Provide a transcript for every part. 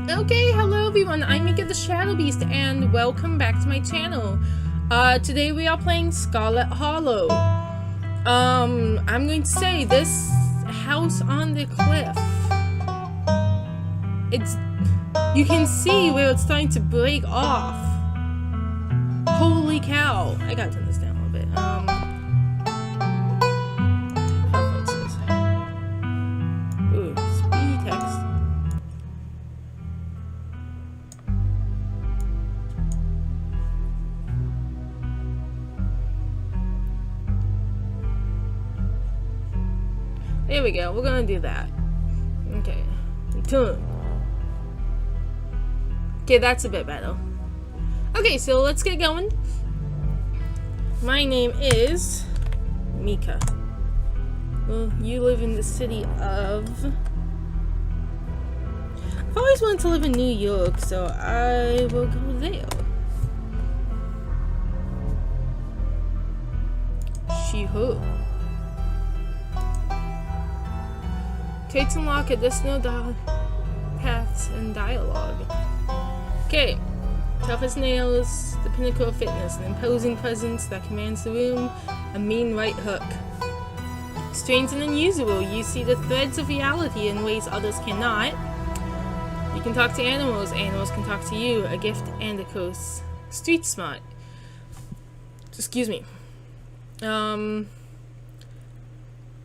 Okay, hello everyone, I'm Mika the Shadowbeast, and welcome back to my channel. Today we are playing Scarlet Hollow. I'm going to say this house on the cliff. You can see where it's starting to break off. Holy cow. I gotta turn this down a little bit. Preferences. Ooh, speedy text. There we go, we're gonna do that. Okay. Turn. Okay, that's a bit better. Okay, so let's get going. My name is Mika. Well, you live in the city of... I've always wanted to live in New York, so I will go there. She-ho. Traits unlock additional paths and dialogue. Okay. Tough as nails, the pinnacle of fitness, an imposing presence that commands the room, a mean right hook. Strange and unusual, you see the threads of reality in ways others cannot. You can talk to animals, animals can talk to you, a gift and a curse. Street smart. Excuse me.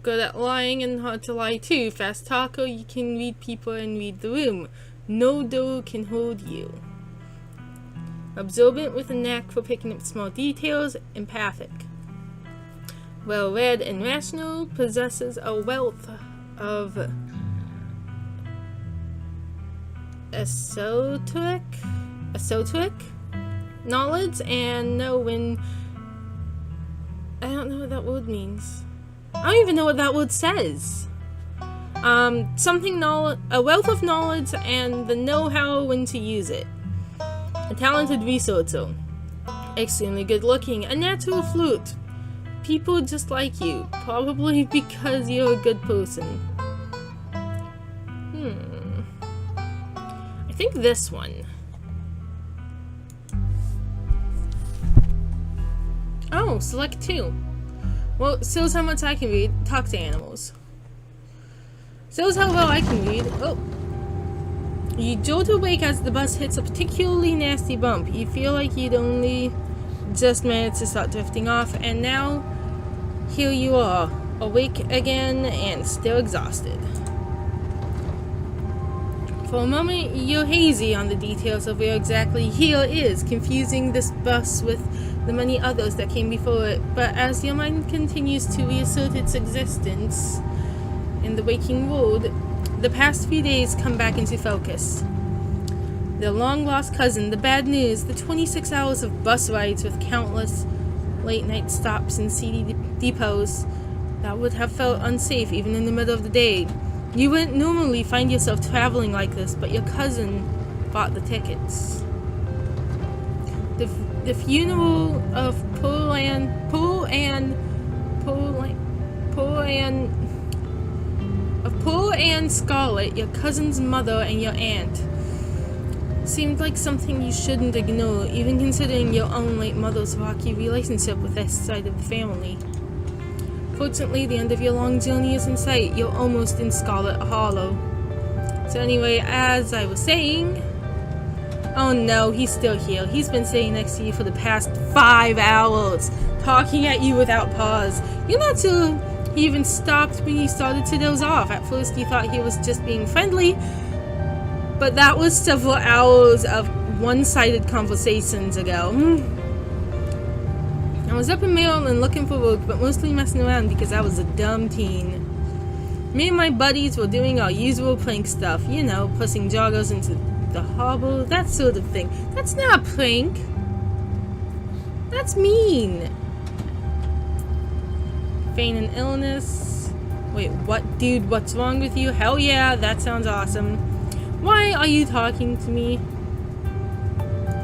Good at lying and hard to lie too. Fast talker, you can read people and read the room. No door can hold you. Absorbent with a knack for picking up small details. Empathic. Well-read and rational, possesses a wealth of esoteric knowledge and know when... I don't know what that word means. I don't even know what that word says. A wealth of knowledge and the know-how when to use it. A talented researcher. Extremely good looking. A natural flute. People just like you. Probably because you're a good person. I think this one. Oh, select 2. Well, shows how much I can read. Talk to animals. Shows how well I can read. Oh. You jolt awake as the bus hits a particularly nasty bump. You feel like you'd only just managed to start drifting off, and now here you are, awake again and still exhausted. For a moment, you're hazy on the details of where exactly here is, confusing this bus with the many others that came before it, but as your mind continues to reassert its existence in the waking world, the past few days come back into focus. The long-lost cousin, the bad news, the 26 hours of bus rides with countless late-night stops and seedy depots that would have felt unsafe even in the middle of the day. You wouldn't normally find yourself traveling like this, but your cousin bought the tickets. The funeral of poor Anne Scarlet, your cousin's mother and your aunt, seemed like something you shouldn't ignore, even considering your own late mother's rocky relationship with this side of the family. Fortunately, the end of your long journey is in sight. You're almost in Scarlet Hollow. So anyway, as I was saying... Oh no, he's still here. He's been sitting next to you for the past 5 hours, talking at you without pause. You're not sure he even stopped when he started to doze off. At first you thought he was just being friendly, but that was several hours of one-sided conversations ago. I was up in Maryland looking for work, but mostly messing around because I was a dumb teen. Me and my buddies were doing our usual prank stuff, you know, pushing joggers into the harbor, that sort of thing. That's not a prank. That's mean. Feign an illness. Wait, what, dude? What's wrong with you? Hell yeah, that sounds awesome. Why are you talking to me?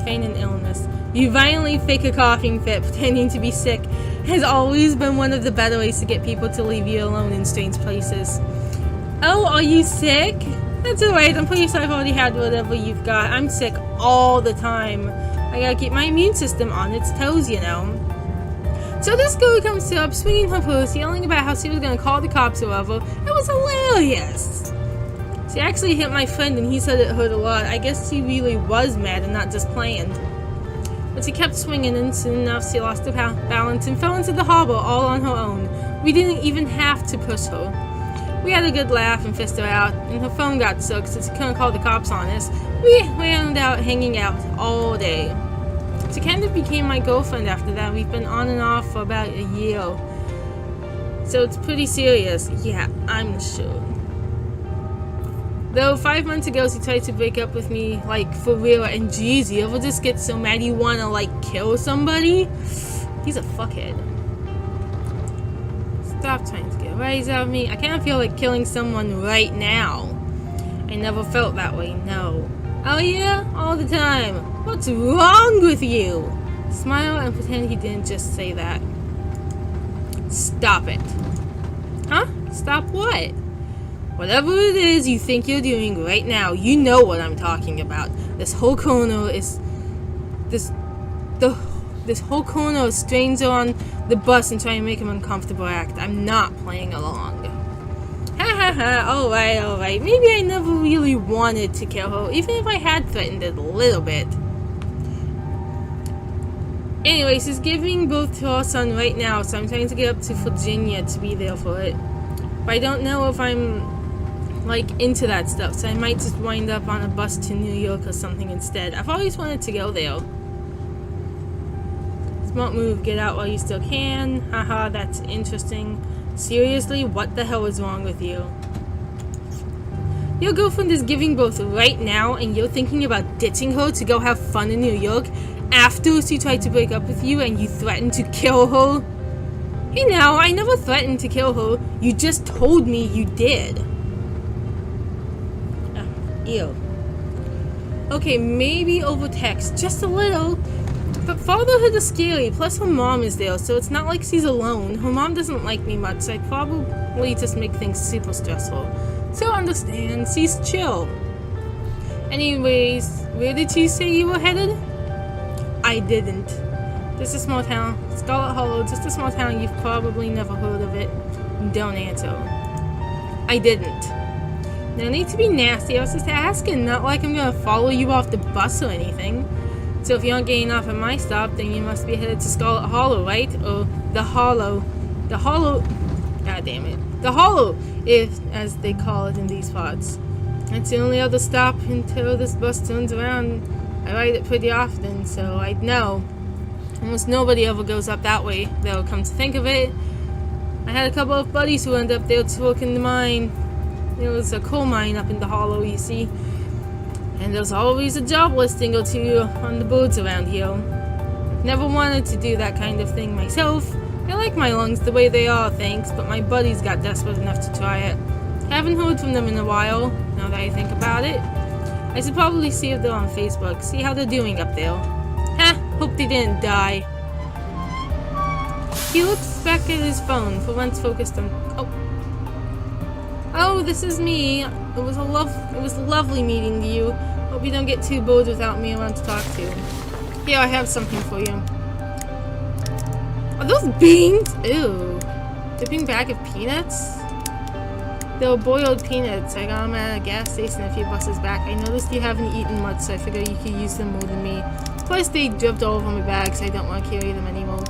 Feign an illness. You violently fake a coughing fit, pretending to be sick, has always been one of the better ways to get people to leave you alone in strange places. Oh, are you sick? That's alright, I'm pretty sure I've already had whatever you've got. I'm sick all the time. I gotta keep my immune system on its toes, you know. So this girl comes up, swinging her purse, yelling about how she was gonna call the cops or whatever. It was hilarious! She actually hit my friend and he said it hurt a lot. I guess she really was mad and not just playing. But she kept swinging and soon enough she lost her balance and fell into the harbor all on her own. We didn't even have to push her. We had a good laugh and fisted her out, and her phone got soaked so she couldn't call the cops on us. We wound out hanging out all day. She kind of became my girlfriend after that. We've been on and off for about a year. So it's pretty serious. Yeah, I'm sure. Though 5 months ago she tried to break up with me, like, for real, and geez, you ever just get so mad you wanna, like, kill somebody? He's a fuckhead. Stop trying to get a rise out of me. I kinda feel like killing someone right now. I never felt that way, no. Oh yeah? All the time. What's wrong with you? Smile and pretend he didn't just say that. Stop it. Huh? Stop what? Whatever it is you think you're doing right now, you know what I'm talking about. This whole corner is... This whole corner of stranger on the bus and trying to make him uncomfortable act. I'm not playing along. Ha ha ha, alright. Maybe I never really wanted to kill her, even if I had threatened it a little bit. Anyways, she's giving birth to her son right now, so I'm trying to get up to Virginia to be there for it. But I don't know if I'm, like, into that stuff, so I might just wind up on a bus to New York or something instead. I've always wanted to go there. Smart move, get out while you still can. Haha, that's interesting. Seriously, what the hell is wrong with you? Your girlfriend is giving birth right now and you're thinking about ditching her to go have fun in New York after she tried to break up with you and you threatened to kill her? Hey now, I never threatened to kill her. You just told me you did. Ew. Okay, maybe over text, just a little. But fatherhood is scary, plus her mom is there, so it's not like she's alone. Her mom doesn't like me much, so I'd probably just make things super stressful. So understand, she's chill. Anyways, where did she say you were headed? I didn't. Just a small town. Scarlet Hollow, just a small town, you've probably never heard of it. Don't answer. I didn't. No need to be nasty, I was just asking, not like I'm gonna follow you off the bus or anything. So if you aren't getting off at my stop, then you must be headed to Scarlet Hollow, right? Or the Hollow. The Hollow... God damn it. The Hollow, if, as they call it in these parts. It's the only other stop until this bus turns around. I ride it pretty often, so I'd know. Almost nobody ever goes up that way, though, come to think of it. I had a couple of buddies who ended up there to work in the mine. There was a coal mine up in the Hollow, you see. And there's always a job listing or two on the boards around here. Never wanted to do that kind of thing myself. I like my lungs the way they are, thanks, but my buddies got desperate enough to try it. Haven't heard from them in a while, now that I think about it. I should probably see if they're on Facebook, see how they're doing up there. Hope they didn't die. He looked back at his phone, for once focused on... Oh, this is me. It was lovely meeting you. Hope you don't get too bored without me around to talk to. Here, I have something for you. Are those beans? Ew. Dipping bag of peanuts? They were boiled peanuts. I got them at a gas station a few buses back. I noticed you haven't eaten much, so I figured you could use them more than me. Plus, they dripped all over my bag, so I don't want to carry them anymore.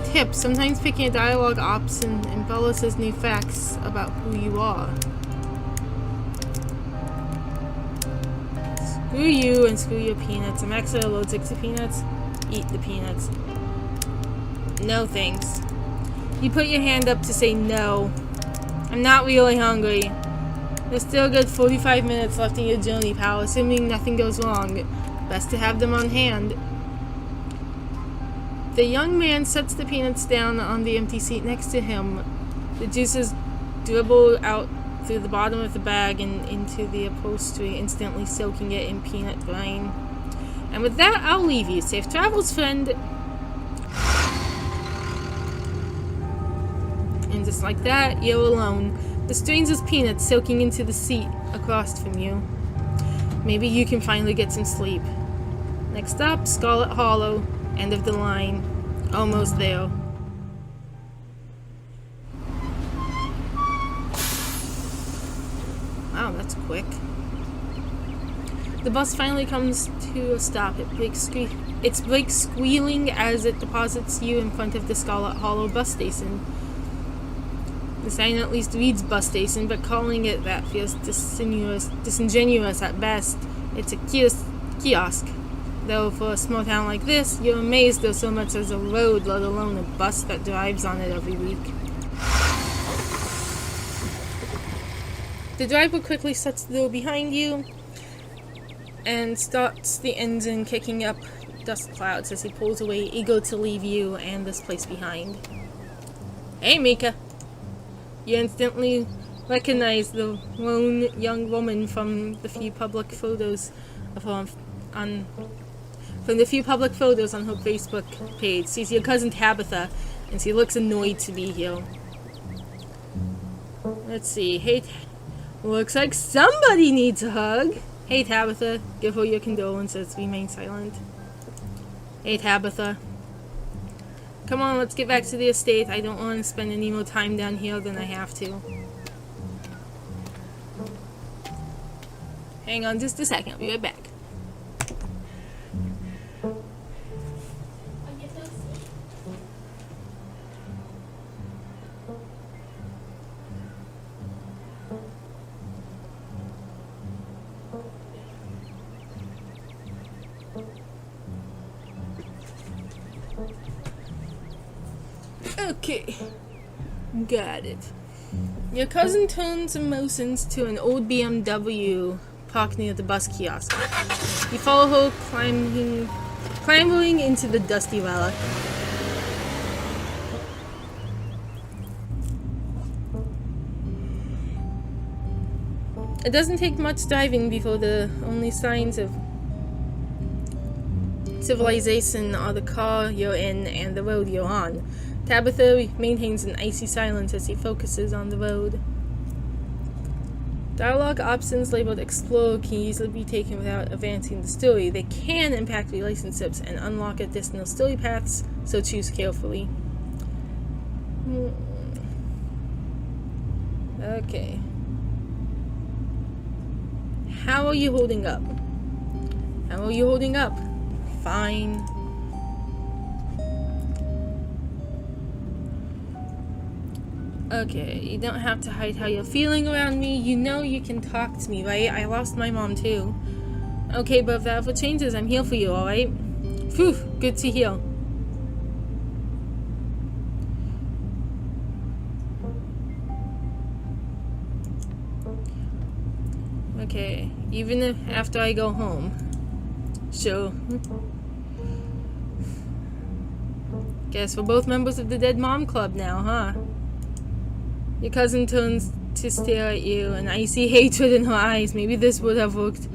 Tip, sometimes picking a dialogue option embellishes new facts about who you are. Screw you and screw your peanuts. I'm actually allergic to peanuts. Eat the peanuts. No thanks. You put your hand up to say no. I'm not really hungry. There's still a good 45 minutes left in your journey, pal, assuming nothing goes wrong. Best to have them on hand. The young man sets the peanuts down on the empty seat next to him. The juices dribble out through the bottom of the bag and into the upholstery, instantly soaking it in peanut brine. And with that, I'll leave you. Safe travels, friend. And just like that, you're alone. The strangest peanuts soaking into the seat across from you. Maybe you can finally get some sleep. Next up, Scarlet Hollow. End of the line. Almost there. Wow, that's quick. The bus finally comes to a stop. It breaks squealing as it deposits you in front of the Scarlet Hollow bus station. The sign at least reads bus station, but calling it that feels disingenuous at best. It's a kiosk. Though for a small town like this, you're amazed there's so much as a road, let alone a bus that drives on it every week. The driver quickly shuts the door behind you and starts the engine, kicking up dust clouds as he pulls away, eager to leave you and this place behind. Hey, Mika. You instantly recognize the lone young woman from the few public photos of her on her Facebook page. She's your cousin Tabitha, and she looks annoyed to be here. Let's see. Hey, looks like somebody needs a hug. Hey, Tabitha. Give her your condolences. Remain silent. Hey, Tabitha. Come on, let's get back to the estate. I don't want to spend any more time down here than I have to. Hang on just a second. I'll be right back. Okay, got it. Your cousin turns emotions to an old BMW parked near the bus kiosk. You follow her, clambering into the dusty relic. It doesn't take much driving before the only signs of civilization are the car you're in and the road you're on. Tabitha maintains an icy silence as he focuses on the road. Dialogue options labeled Explore can easily be taken without advancing the story. They can impact relationships and unlock additional story paths, so choose carefully. Okay. How are you holding up? How are you holding up? Fine. Okay, you don't have to hide how you're feeling around me. You know you can talk to me, right? I lost my mom too. Okay, but if that ever changes, I'm here for you, alright? Phew, good to hear. Okay, even if after I go home. Sure. Guess we're both members of the Dead Mom Club now, huh? Your cousin turns to stare at you, an icy hatred in her eyes. Maybe this would have worked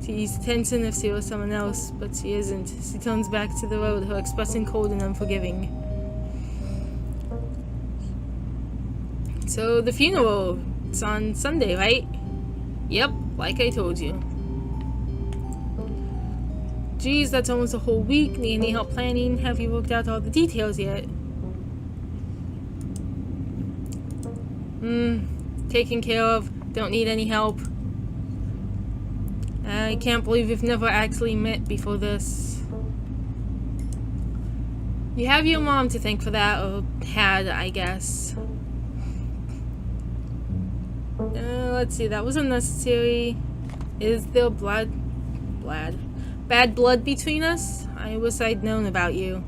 to ease tension if she was someone else, but she isn't. She turns back to the road, her expression cold and unforgiving. So, the funeral, it's on Sunday, right? Yep, like I told you. Geez, that's almost a whole week. Need any help planning? Have you worked out all the details yet? Taken care of. Don't need any help. I can't believe we've never actually met before this. You have your mom to thank for that, or had, I guess. Let's see, that was unnecessary. Is there bad blood between us? I wish I'd known about you.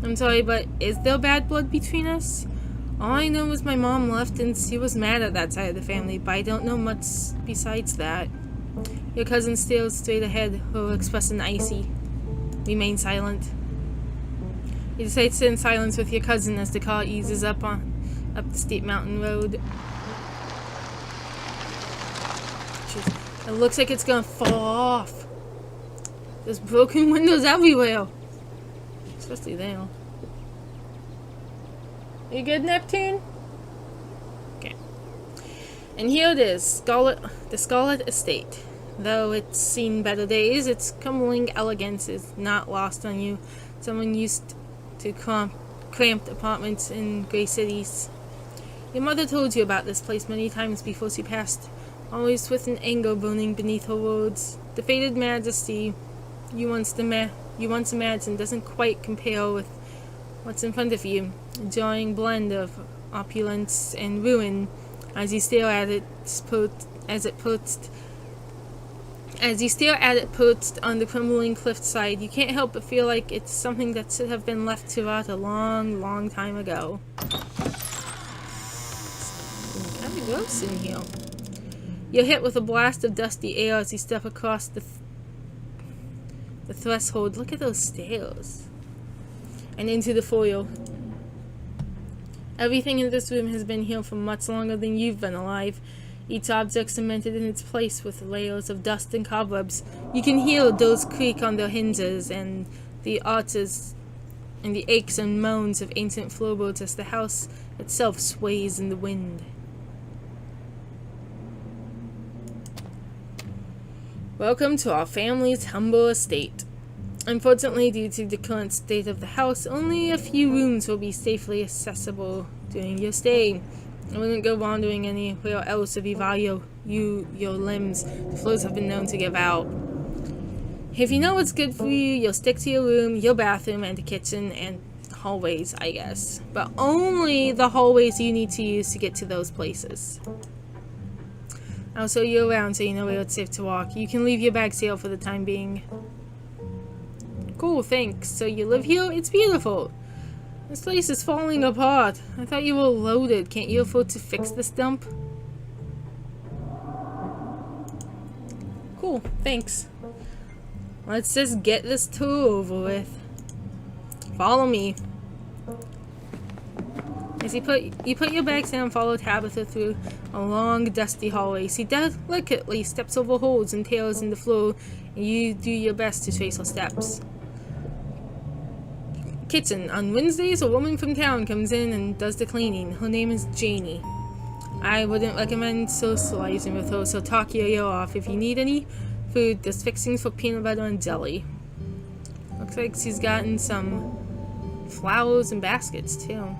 I'm sorry, but is there bad blood between us? All I know is my mom left and she was mad at that side of the family, but I don't know much besides that. Your cousin stares straight ahead, her expression icy. Remain silent. You decide to sit in silence with your cousin as the car eases up the steep mountain road. Jeez. It looks like it's gonna fall off. There's broken windows everywhere. Especially there. You good, Neptune? And here it is, the Scarlet Estate. Though it's seen better days, its crumbling elegance is not lost on you. Someone used to cramped apartments in grey cities. Your mother told you about this place many times before she passed, always with an anger burning beneath her words. The faded majesty you once imagined doesn't quite compare with what's in front of you, a jarring blend of opulence and ruin as you stare at it perched on the crumbling cliffside. You can't help but feel like it's something that should have been left to rot a long, long time ago. It's kind of gross in here. You're hit with a blast of dusty air as you step across the threshold. Look at those stairs. And into the foyer. Everything in this room has been here for much longer than you've been alive. Each object cemented in its place with layers of dust and cobwebs. You can hear doors creak on their hinges and the arches and the aches and moans of ancient floorboards as the house itself sways in the wind. Welcome to our family's humble estate. Unfortunately, due to the current state of the house, only a few rooms will be safely accessible during your stay. I wouldn't go wandering anywhere else if you value your limbs. The floors have been known to give out. If you know what's good for you, you'll stick to your room, your bathroom, and the kitchen, and hallways, I guess. But only the hallways you need to use to get to those places. I'll show you around so you know where it's safe to walk. You can leave your bags here for the time being. Cool, thanks. So you live here? It's beautiful. This place is falling apart. I thought you were loaded. Can't you afford to fix this dump? Cool, thanks. Let's just get this tour over with. Follow me. As you put your bags down, follow Tabitha through a long, dusty hallway. She delicately steps over holes and tears in the floor, and you do your best to trace her steps. Kitchen. On Wednesdays, a woman from town comes in and does the cleaning. Her name is Janie. I wouldn't recommend socializing with her, so talk your ear off. If you need any food, there's fixings for peanut butter and jelly. Looks like she's gotten some flowers and baskets, too.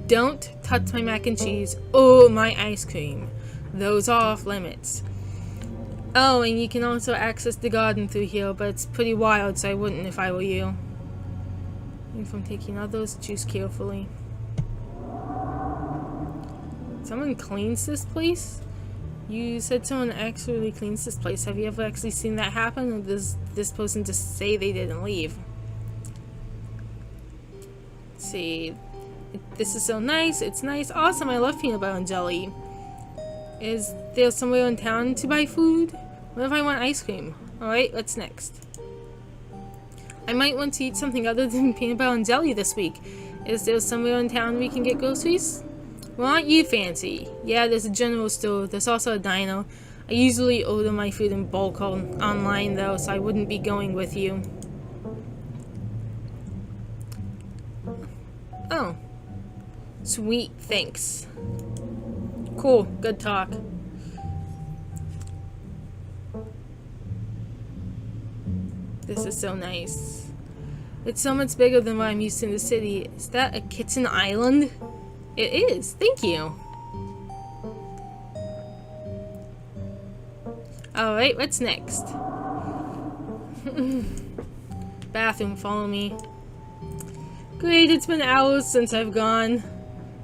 Don't touch my mac and cheese or my ice cream. Those are off limits. Oh, and you can also access the garden through here, but it's pretty wild, so I wouldn't if I were you. And from taking others, choose carefully. Someone cleans this place? You said someone actually cleans this place. Have you ever actually seen that happen, or does this person just say they didn't leave? Let's see. This is so nice. It's nice. Awesome. I love peanut butter and jelly. Is there somewhere in town to buy food? What if I want ice cream? Alright, what's next? I might want to eat something other than peanut butter and jelly this week. Is there somewhere in town we can get groceries? Well, aren't you fancy? Yeah, there's a general store. There's also a diner. I usually order my food in bulk online though, so I wouldn't be going with you. Oh. Sweet, thanks. Cool, good talk. This is so nice. It's so much bigger than what I'm used to in the city. Is that a kitchen island? It is, thank you. Alright, what's next? Bathroom, follow me. Great, it's been hours since I've gone.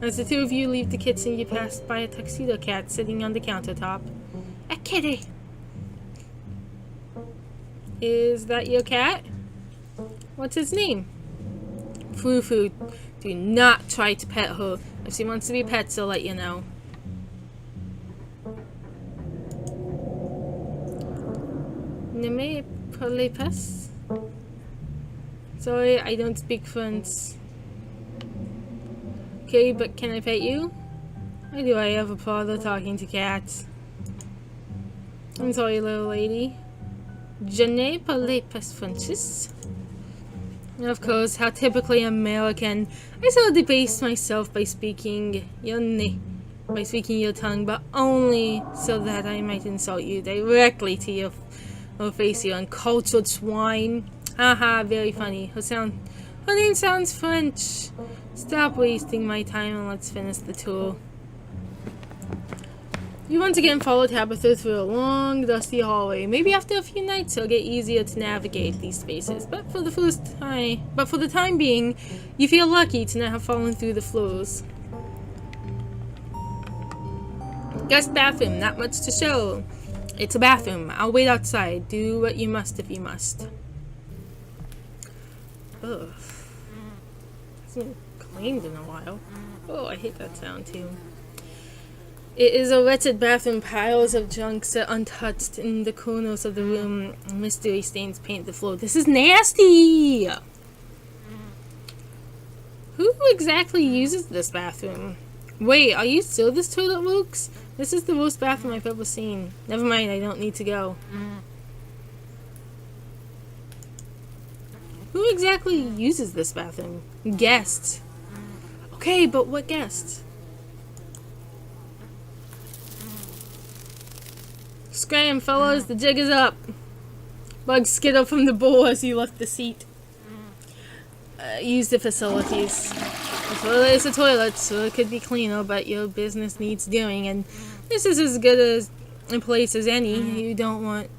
As the two of you leave the kitchen, you pass by a tuxedo cat sitting on the countertop. A kitty! Is that your cat? What's his name? Foo-Foo. Do not try to pet her. If she wants to be pet, she'll let you know. Ne me parlez pas? Sorry, I don't speak French. Okay, but can I pet you? Why do I have a bother talking to cats? I'm sorry, little lady. Je ne parle pas French. Of course, how typically American. I sort of debase myself by speaking by speaking your tongue, but only so that I might insult you directly to your face, you uncultured swine. Haha, very funny. Her name sounds French. Stop wasting my time and let's finish the tour. You once again follow Tabitha through a long, dusty hallway. Maybe after a few nights it'll get easier to navigate these spaces, but for the time being, you feel lucky to not have fallen through the floors. Guest bathroom, not much to show. It's a bathroom. I'll wait outside. Do what you must if you must. Ugh. Hasn't cleaned in a while. Oh, I hate that sound too. It is a wretched bathroom. Piles of junk sit untouched in the corners of the room. Mystery stains paint the floor. This is nasty! Who exactly uses this bathroom? Wait, are you sure this toilet works? This is the worst bathroom I've ever seen. Never mind, I don't need to go. Who exactly uses this bathroom? Guests. Okay, but what guests? Scram, fellas, the jig is up. Bugs skittle from the bowl as you left the seat. Use the facilities. The toilet is a toilet, so it could be cleaner, but your business needs doing, and this is as good a place as any. You do what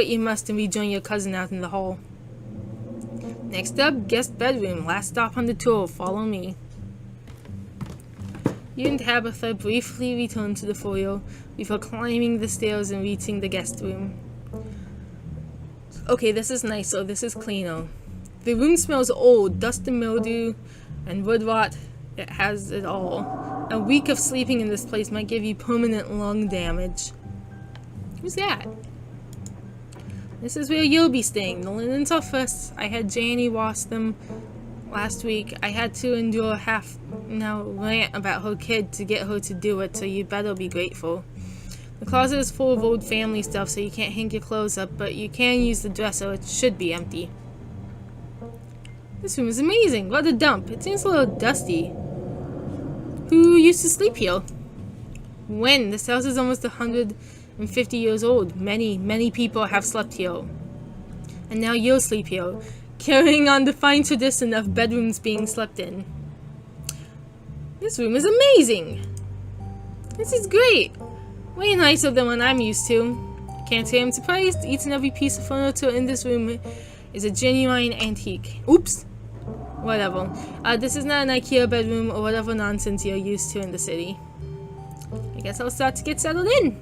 you must and rejoin your cousin out in the hall. Next up, guest bedroom. Last stop on the tour. Follow me. You and Tabitha briefly return to the foyer before climbing the stairs and reaching the guest room. Okay, this is nicer. This is cleaner. The room smells old. Dust and mildew and wood rot. It has it all. A week of sleeping in this place might give you permanent lung damage. Who's that? This is where you'll be staying. The linens are fresh. I had Janie wash them last week. I had to endure rant about her kid to get her to do it, so you better be grateful. The closet is full of old family stuff, so you can't hang your clothes up, but you can use the dresser. It should be empty. This room is amazing. What a dump. It seems a little dusty. Who used to sleep here? When? This house is almost 150 years old. Many people have slept here. And now you'll sleep here, carrying on the fine tradition of bedrooms being slept in. This room is amazing. This is great. Way nicer than what I'm used to. Can't say I'm surprised. Each and every piece of furniture in this room is a genuine antique. Oops. Whatever. This is not an IKEA bedroom or whatever nonsense you're used to in the city. I guess I'll start to get settled in.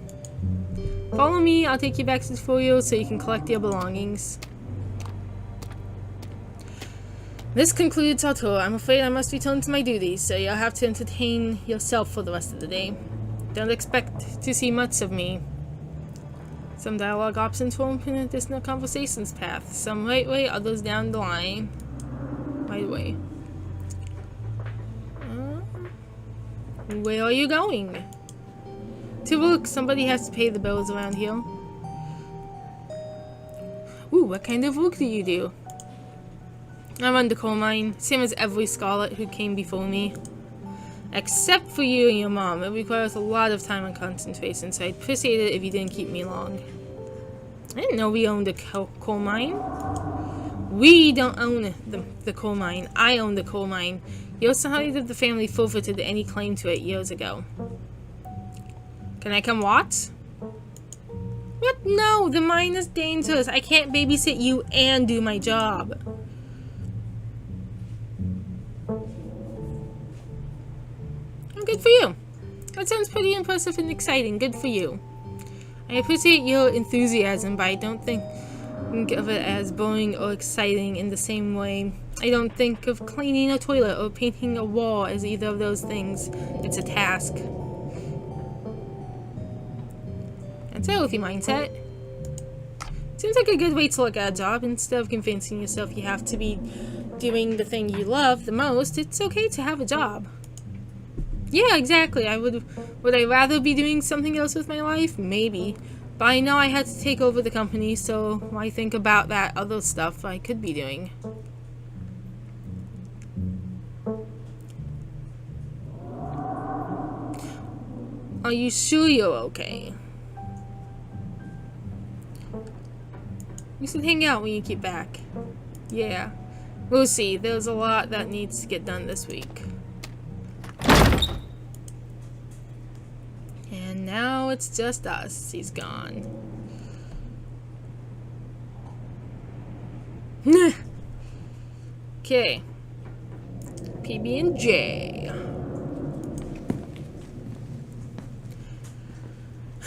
Follow me. I'll take you back to the foyer so you can collect your belongings. This concludes our tour. I'm afraid I must return to my duties, so you'll have to entertain yourself for the rest of the day. Don't expect to see much of me. Some dialogue options will open additional conversations path. Some right way, others down the line. Right way. Where are you going? To work. Somebody has to pay the bills around here. Ooh, what kind of work do you do? I run the coal mine, same as every Scarlet who came before me. Except for you and your mom. It requires a lot of time and concentration, so I'd appreciate it if you didn't keep me long. I didn't know we owned a coal mine. We don't own the coal mine. I own the coal mine. Your side of the family forfeited any claim to it years ago. Can I come watch? What? No, the mine is dangerous. I can't babysit you and do my job. Good for you. That sounds pretty impressive and exciting. Good for you. I appreciate your enthusiasm, but I don't think of it as boring or exciting in the same way. I don't think of cleaning a toilet or painting a wall as either of those things. It's a task. That's a healthy mindset. Seems like a good way to look at a job. Instead of convincing yourself you have to be doing the thing you love the most, it's okay to have a job. Yeah, exactly. Would I rather be doing something else with my life? Maybe. But I know I had to take over the company, so why think about that other stuff I could be doing? Are you sure you're okay? We should hang out when you get back. Yeah. We'll see. There's a lot that needs to get done this week. And now it's just us. He's gone. Okay. PB&J.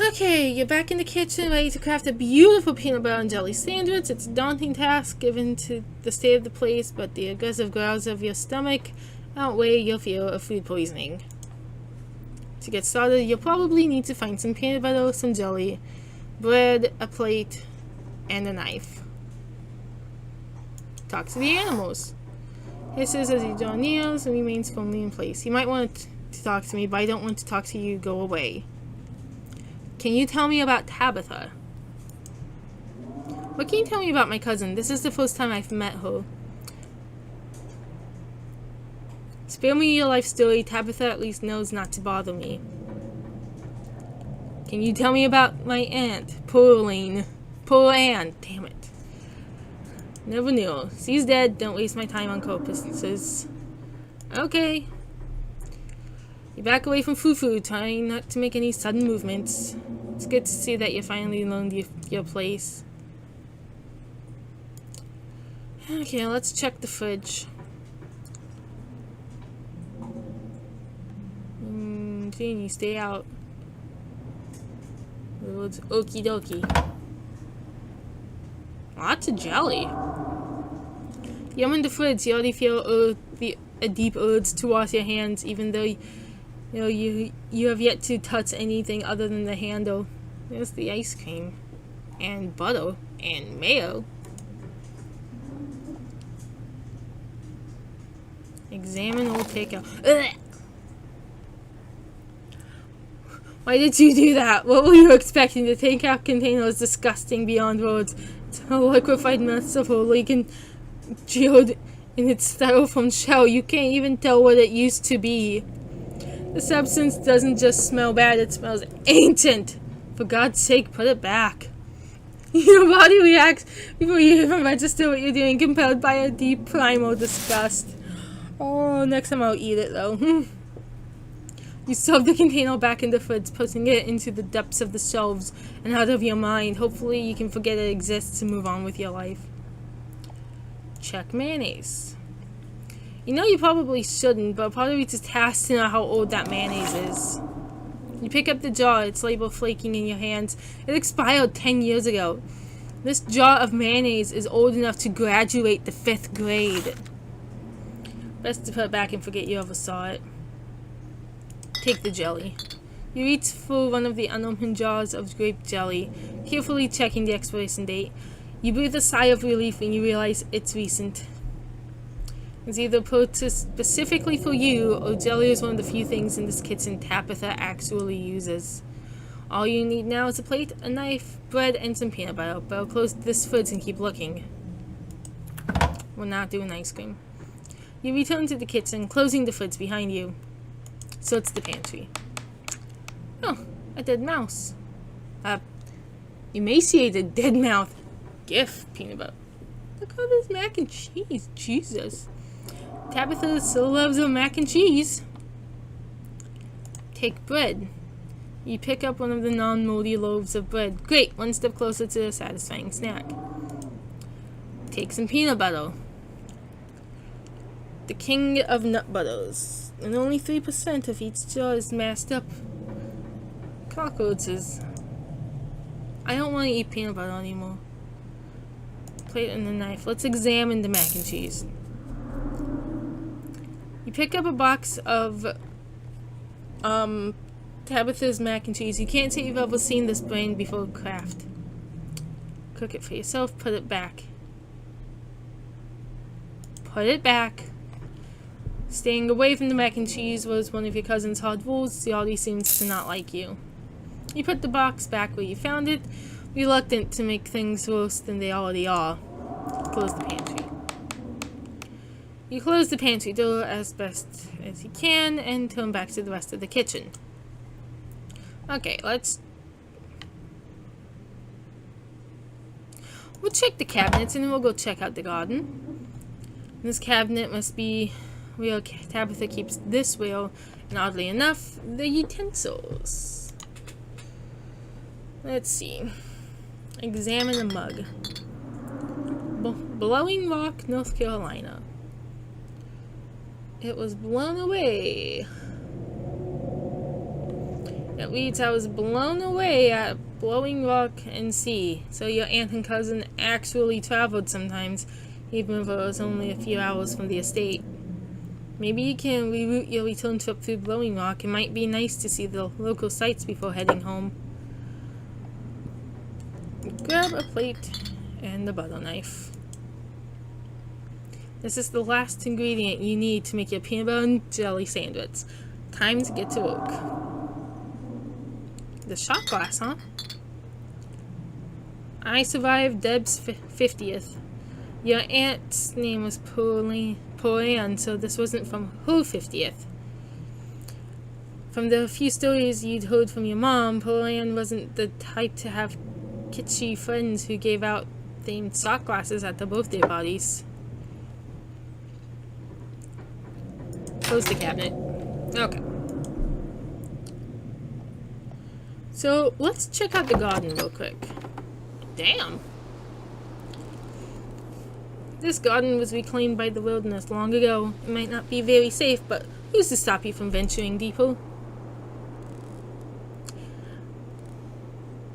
Okay, you're back in the kitchen ready to craft a beautiful peanut butter and jelly sandwich. It's a daunting task given to the state of the place, but the aggressive growls of your stomach outweigh your fear of food poisoning. To get started, you'll probably need to find some peanut butter, some jelly, bread, a plate, and a knife. Talk to the animals. Hisses as he draws near and remains firmly in place. You might want to talk to me, but I don't want to talk to you. Go away. Can you tell me about Tabitha? What can you tell me about my cousin? This is the first time I've met her. Spare me your life story. Tabitha at least knows not to bother me. Can you tell me about my aunt? Poor Elaine. Poor Anne. Damn it. Never knew. She's dead. Don't waste my time on corpses. Okay. You back away from Fufu, trying not to make any sudden movements. It's good to see that you finally learned your place. Okay, let's check the fridge. Jeannie, stay out. It's okie dokie. Lots of jelly. Yum in the fridge. You already feel a deep urge to wash your hands, even though you have yet to touch anything other than the handle. There's the ice cream. And butter. And mayo. Examine old takeout. Ugh! Why did you do that? What were you expecting? The takeout container was disgusting beyond words. It's a liquefied mess of holy congealed in its styrofoam shell. You can't even tell what it used to be. The substance doesn't just smell bad, it smells ancient. For God's sake, put it back. Your body reacts before you even register what you're doing, compelled by a deep primal disgust. Oh, next time I'll eat it though. You stuff the container back in the fridge, putting it into the depths of the shelves and out of your mind. Hopefully you can forget it exists and move on with your life. Check mayonnaise. You know you probably shouldn't, but part of me just has to know how old that mayonnaise is. You pick up the jar, its label flaking in your hands. It expired 10 years ago. This jar of mayonnaise is old enough to graduate the 5th grade. Best to put it back and forget you ever saw it. Take the jelly. You reach for one of the unopened jars of grape jelly, carefully checking the expiration date. You breathe a sigh of relief when you realize it's recent. It's either purchased specifically for you, or jelly is one of the few things in this kitchen Tabitha actually uses. All you need now is a plate, a knife, bread, and some peanut butter, but I'll close this fridge and keep looking. We're not doing ice cream. You return to the kitchen, closing the fridge behind you. So it's the pantry. Oh, a dead mouse. Emaciated dead mouth. GIF, peanut butter. Look at all this mac and cheese. Jesus. Tabitha still loves her mac and cheese. Take bread. You pick up one of the non-moldy loaves of bread. Great, one step closer to a satisfying snack. Take some peanut butter. The king of nut butters. And only 3% of each jar is mashed up cockroaches. I don't want to eat peanut butter anymore. Plate and a knife. Let's examine the mac and cheese. You pick up a box of Tabitha's mac and cheese. You can't say you've ever seen this brand before craft. Cook it for yourself. Put it back. Put it back. Staying away from the mac and cheese was one of your cousin's hard rules. He already seems to not like you. You put the box back where you found it, reluctant to make things worse than they already are. Close the pantry. You close the pantry door as best as you can and turn back to the rest of the kitchen. Okay, we'll check the cabinets and then we'll go check out the garden. This cabinet must be where Tabitha keeps this wheel, and oddly enough, the utensils. Let's see. Examine a mug. Blowing Rock, North Carolina. It was blown away. It reads, I was blown away at Blowing Rock and Sea. So your aunt and cousin actually traveled sometimes, even if it was only a few hours from the estate. Maybe you can reroute your return trip through Blowing Rock. It might be nice to see the local sights before heading home. Grab a plate and a butter knife. This is the last ingredient you need to make your peanut butter and jelly sandwich. Time to get to work. The shot glass, huh? I survived Deb's 50th. Your aunt's name was Pauline, so this wasn't from her 50th. From the few stories you'd heard from your mom, Pauline wasn't the type to have kitschy friends who gave out themed shot glasses at the birthday parties. Close the cabinet. Okay. So, let's check out the garden real quick. Damn. This garden was reclaimed by the wilderness long ago. It might not be very safe, but who's to stop you from venturing deeper?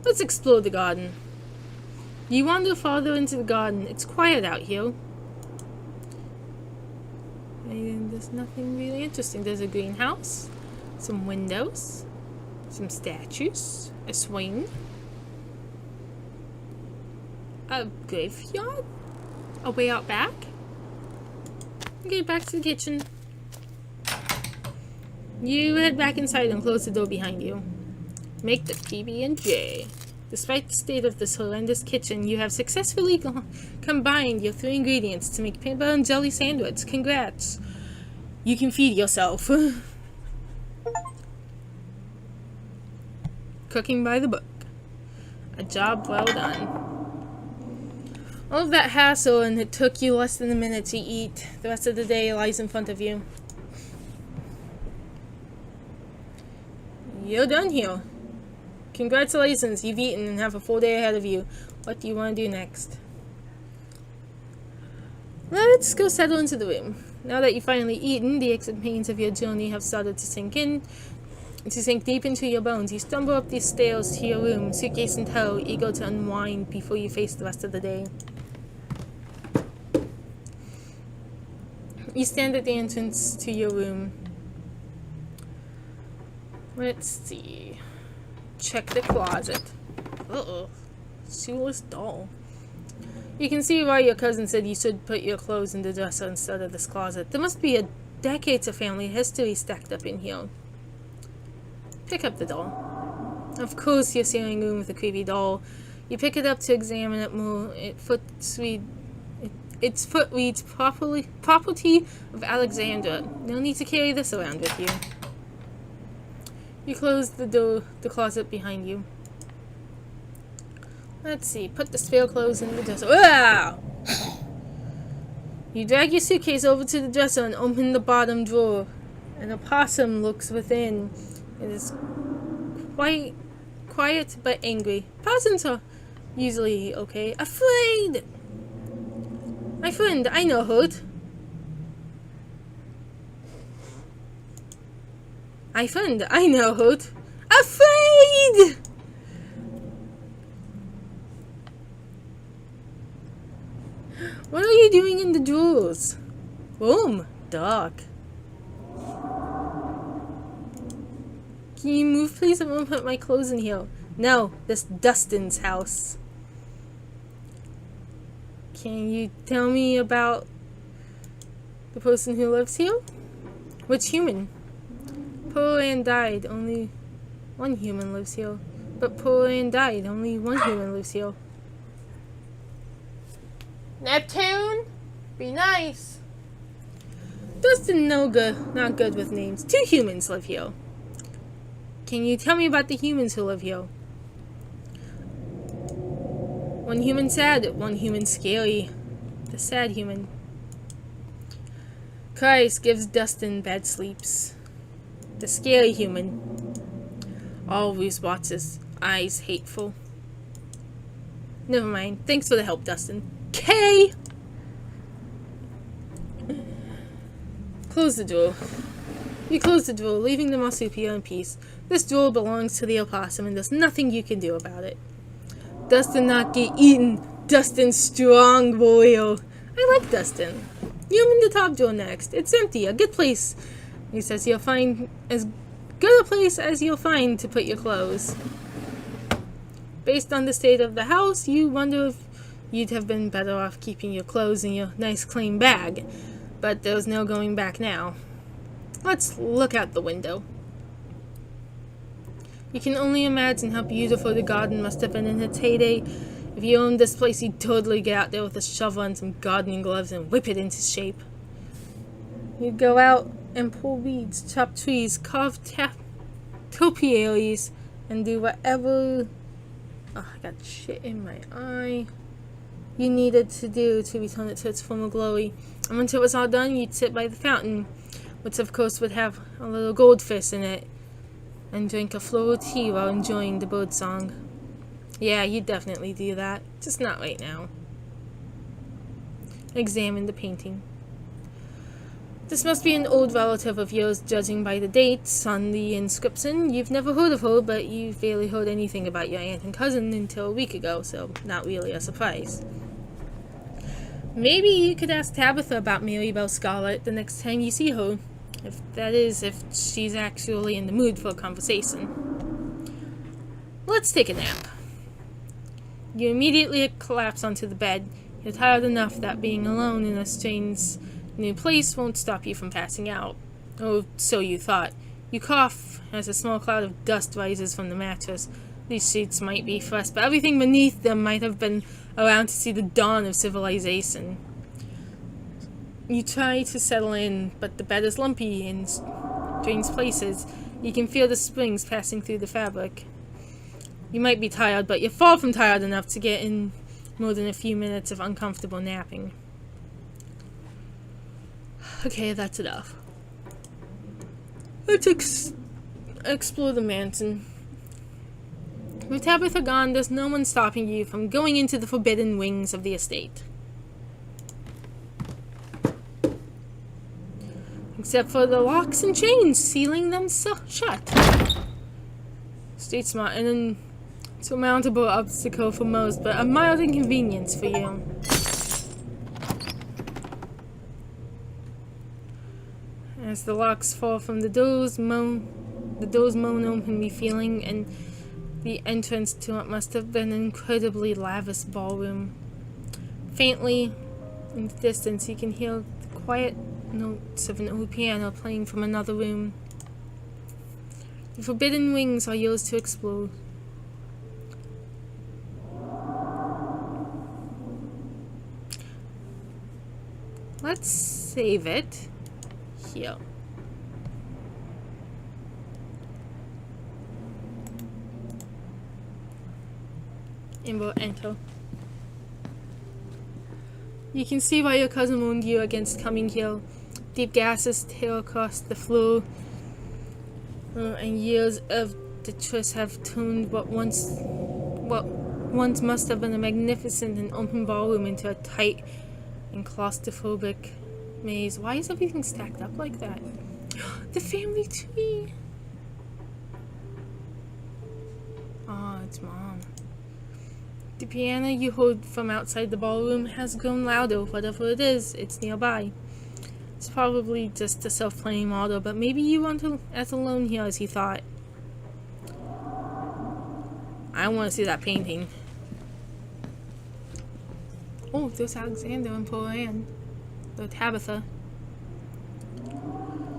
Let's explore the garden. You wander farther into the garden. It's quiet out here. And there's nothing really interesting. There's a greenhouse, some windows, some statues, a swing, a graveyard, a way out back. Okay, back to the kitchen. You head back inside and close the door behind you. Make the PB&J. Despite the state of this horrendous kitchen, you have successfully combined your 3 ingredients to make peanut butter and jelly sandwich. Congrats. You can feed yourself. Cooking by the book. A job well done. All of that hassle, and it took you less than a minute to eat. The rest of the day lies in front of you. You're done here. Congratulations, you've eaten and have a full day ahead of you. What do you want to do next? Let's go settle into the room. Now that you've finally eaten, the aches and pains of your journey have started to sink deep into your bones. You stumble up these stairs to your room, suitcase in tow, eager to unwind before you face the rest of the day. You stand at the entrance to your room. Let's see. Check the closet. Uh-oh. Shoeless doll. You can see why your cousin said you should put your clothes in the dresser instead of this closet. There must be decades of family history stacked up in here. Pick up the doll. Of course you're sharing room with a creepy doll. You pick it up to examine it more. Its foot reads property of Alexandra. No need to carry this around with you. You close the closet behind you. Let's see, put the spare clothes in the dresser. Wow! You drag your suitcase over to the dresser and open the bottom drawer. An opossum looks within. It is quite quiet but angry. Possums are usually okay. Afraid! My friend, I know Hood. Afraid! What are you doing in the drawers? Boom, dark. Can you move, please? I'm gonna put my clothes in here. No, this Dustin's house. Can you tell me about the person who lives here? Which human? Poor Ann died. Only one human lives here. But poor Ann died. Only one human lives here. Neptune? Be nice. Dustin, no good. Not good with names. 2 humans live here. Can you tell me about the humans who live here? One human sad, one human scary. The sad human. Christ gives Dustin bad sleeps. The scary human always watches eyes hateful. Never mind. Thanks for the help, Dustin. K! Close the door. You close the door, leaving the marsupial in peace. This door belongs to the opossum, and there's nothing you can do about it. Dustin not get eaten. Dustin strong boy. I like Dustin. You open the top door next. It's empty. A good place. He says you'll find as good a place as you'll find to put your clothes. Based on the state of the house, you wonder if you'd have been better off keeping your clothes in your nice clean bag. But there's no going back now. Let's look out the window. You can only imagine how beautiful the garden must have been in its heyday. If you owned this place, you'd totally get out there with a shovel and some gardening gloves and whip it into shape. You'd go out and pull weeds, chop trees, carve topiaries, and do whatever... Oh, I got shit in my eye. You needed to do to return it to its former glory. And once it was all done, you'd sit by the fountain, which of course would have a little goldfish in it, and drink a floral tea while enjoying the birdsong. Yeah, you'd definitely do that. Just not right now. Examine the painting. This must be an old relative of yours, judging by the dates on the inscription. You've never heard of her, but you've barely heard anything about your aunt and cousin until a week ago, so not really a surprise. Maybe you could ask Tabitha about Marybelle Scarlet the next time you see her. If she's actually in the mood for a conversation. Let's take a nap. You immediately collapse onto the bed. You're tired enough that being alone in a strange new place won't stop you from passing out. Or so you thought. You cough as a small cloud of dust rises from the mattress. These sheets might be fresh, but everything beneath them might have been around to see the dawn of civilization. You try to settle in, but the bed is lumpy in strange places. You can feel the springs passing through the fabric. You might be tired, but you're far from tired enough to get in more than a few minutes of uncomfortable napping. Okay, that's enough. Let's explore the mansion. With Tabitha gone, there's no one stopping you from going into the forbidden wings of the estate. Except for the locks and chains sealing them shut. Street smart, an insurmountable obstacle for most, but a mild inconvenience for you. As the locks fall from the doors moan openly feeling, and the entrance to what must have been an incredibly lavish ballroom. Faintly, in the distance, you can hear the quiet notes of an old piano playing from another room. The forbidden wings are yours to explore. Let's save it here. And we'll enter. You can see why your cousin warned you against coming here. Deep gases tear across the floor, and years of detritus have turned what once must have been a magnificent and open ballroom into a tight and claustrophobic maze. Why is everything stacked up like that? The family tree! Oh, it's Mom. The piano you heard from outside the ballroom has grown louder. Whatever it is, it's nearby. It's probably just a self-playing model, but maybe you weren't as alone here as you thought. I want to see that painting. Oh, there's Alexander and poor Anne. The Tabitha.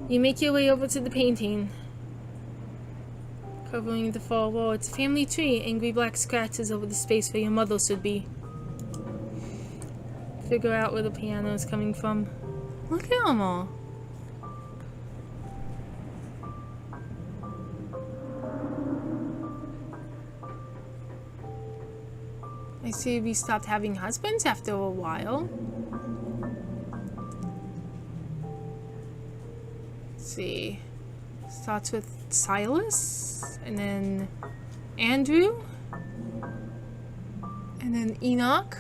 You make your way over to the painting. Covering the far wall, it's a family tree. Angry black scratches over the space where your mother should be. Figure out where the piano is coming from. Look at them all. I see we stopped having husbands after a while. Let's see. Starts with Silas, and then Andrew, and then Enoch.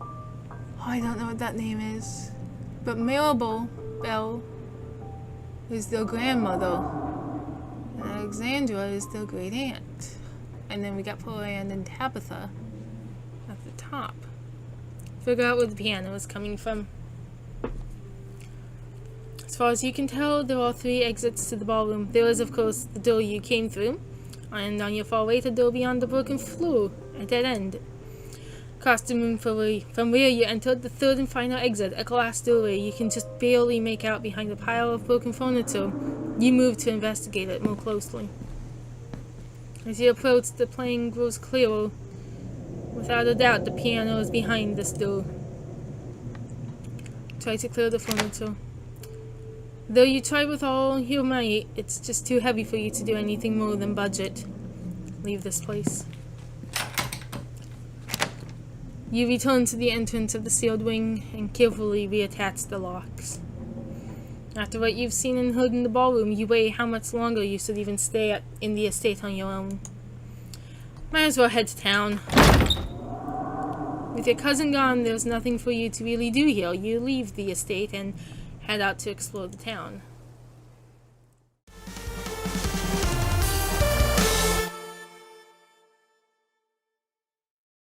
Oh, I don't know what that name is. But Maribel Bell is their grandmother. And Alexandra is their great aunt. And then we got Poran and Tabitha at the top. Figure out where the piano is coming from. As far as you can tell, there are 3 exits to the ballroom. There is, of course, the door you came through, and on your far right, a door beyond the broken floor, a dead end. Across the room from where you entered the 3rd and final exit, a glass doorway you can just barely make out behind a pile of broken furniture. You move to investigate it more closely. As you approach, the playing grows clearer. Without a doubt, the piano is behind this door. Try to clear the furniture. Though you try with all your might, it's just too heavy for you to do anything more than budget. Leave this place. You return to the entrance of the sealed wing and carefully reattach the locks. After what you've seen and heard in the ballroom, you weigh how much longer you should even stay in the estate on your own. Might as well head to town. With your cousin gone, there's nothing for you to really do here. You leave the estate and head out to explore the town.